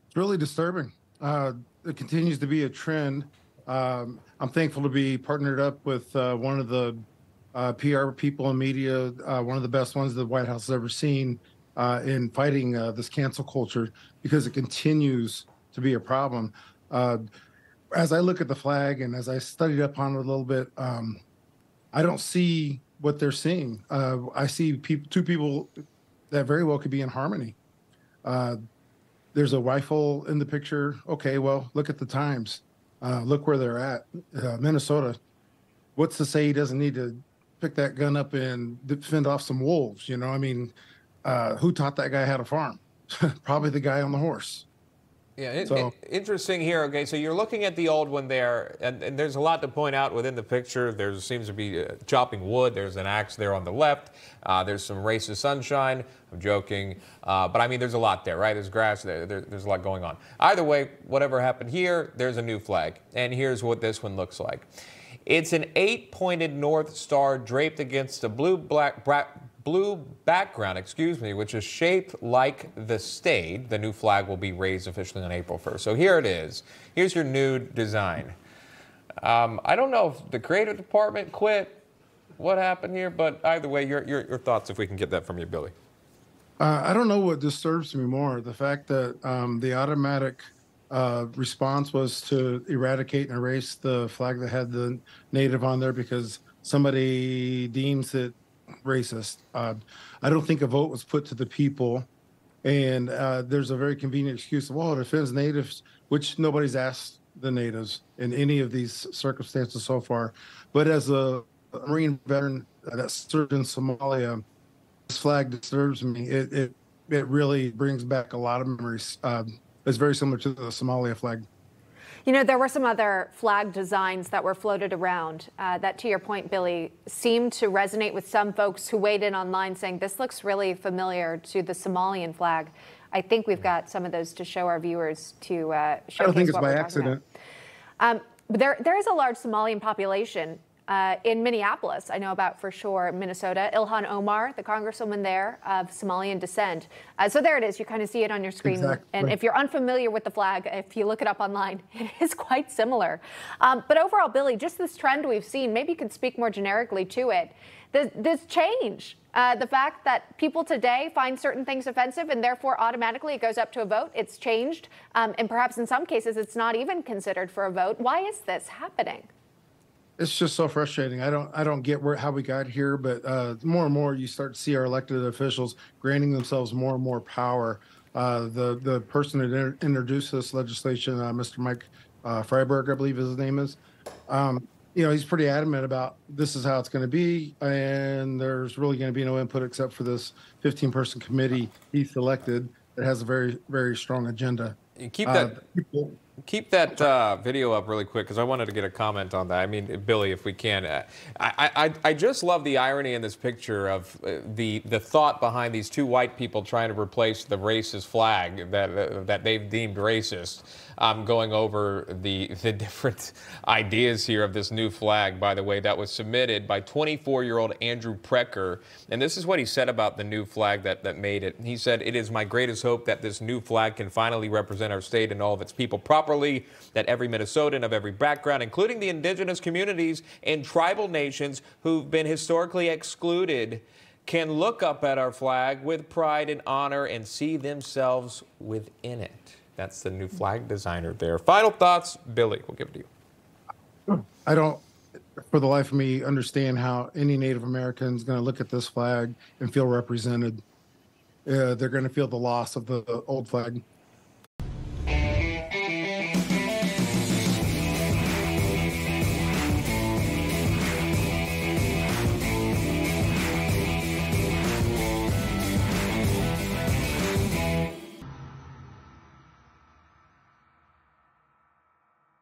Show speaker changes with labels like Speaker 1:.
Speaker 1: It's really disturbing. It continues to be a trend. I'm thankful to be partnered up with one of the PR people in media, one of the best ones the White House has ever seen in fighting this cancel culture because it continues to be a problem. Uh, as I look at the flag and as I studied up on it a little bit, I don't see what they're seeing. I see two people that very well could be in harmony. Uh, there's a rifle in the picture. Okay, well, look at the times. Look where they're at. Minnesota. What's to say he doesn't need to pick that gun up and fend off some wolves? You know, I mean, who taught that guy how to farm? Probably the guy on the horse.
Speaker 2: Yeah,
Speaker 1: So
Speaker 2: interesting here. Okay, so you're looking at the old one there, and there's a lot to point out within the picture. There seems to be chopping wood. There's an axe there on the left. There's some racist sunshine. I'm joking. But I mean, there's a lot there, right? There's grass there. There's a lot going on. Either way, whatever happened here, there's a new flag. And here's what this one looks like. It's an 8-pointed North Star draped against a blue background, which is shaped like the state. The new flag will be raised officially on April 1st. So here it is. Here's your new design. I don't know if the creative department quit, what happened here, but either way, your thoughts if we can get that from you, Billy.
Speaker 1: I don't know what disturbs me more, the fact that the automatic response was to eradicate and erase the flag that had the native on there because somebody deems it racist. I don't think a vote was put to the people, and there's a very convenient excuse of, well, it offends natives, which nobody's asked the natives in any of these circumstances so far. But as a Marine veteran that served in Somalia, this flag disturbs me. It really brings back a lot of memories. It's very similar to the Somalia flag.
Speaker 3: You know, there were some other flag designs that were floated around that, to your point, Billy, seemed to resonate with some folks who weighed in online saying this looks really familiar to the Somalian flag. I think we've got some of those to show our viewers to showcase.
Speaker 1: I don't think it's
Speaker 3: what
Speaker 1: by
Speaker 3: we're
Speaker 1: accident.
Speaker 3: But there is a large Somalian population in Minneapolis. I know about for sure Minnesota. Ilhan Omar, the congresswoman there of Somalian descent. So there it is. You kind of see it on your screen.
Speaker 1: Exactly.
Speaker 3: And if you're unfamiliar with the flag, if you look it up online, it is quite similar. But overall, Billy, just this trend we've seen, maybe you could speak more generically to it. This change, the fact that people today find certain things offensive and therefore automatically it goes up to a vote, it's changed. And perhaps in some cases, it's not even considered for a vote. Why is this happening?
Speaker 1: It's just so frustrating. I don't get how we got here, but more and more you start to see our elected officials granting themselves more and more power. The person that introduced this legislation, Mr. Mike Freiberg, I believe his name is, he's pretty adamant about this is how it's going to be, and there's really going to be no input except for this 15-person committee he selected that has a very, very strong agenda.
Speaker 2: You keep that video up really quick because I wanted to get a comment on that. I mean, Billy, if we can. I just love the irony in this picture of the thought behind these two white people trying to replace the racist flag that they've deemed racist, going over the different ideas here of this new flag, by the way, that was submitted by 24-year-old Andrew Precker. And this is what he said about the new flag that made it. He said, "It is my greatest hope that this new flag can finally represent our state and all of its people properly, that every Minnesotan of every background, including the indigenous communities and tribal nations who've been historically excluded, can look up at our flag with pride and honor and see themselves within it." That's the new flag designer there. Final thoughts, Billy, we'll give it to you.
Speaker 1: I don't, for the life of me, understand how any Native American is going to look at this flag and feel represented. They're going to feel the loss of the old flag.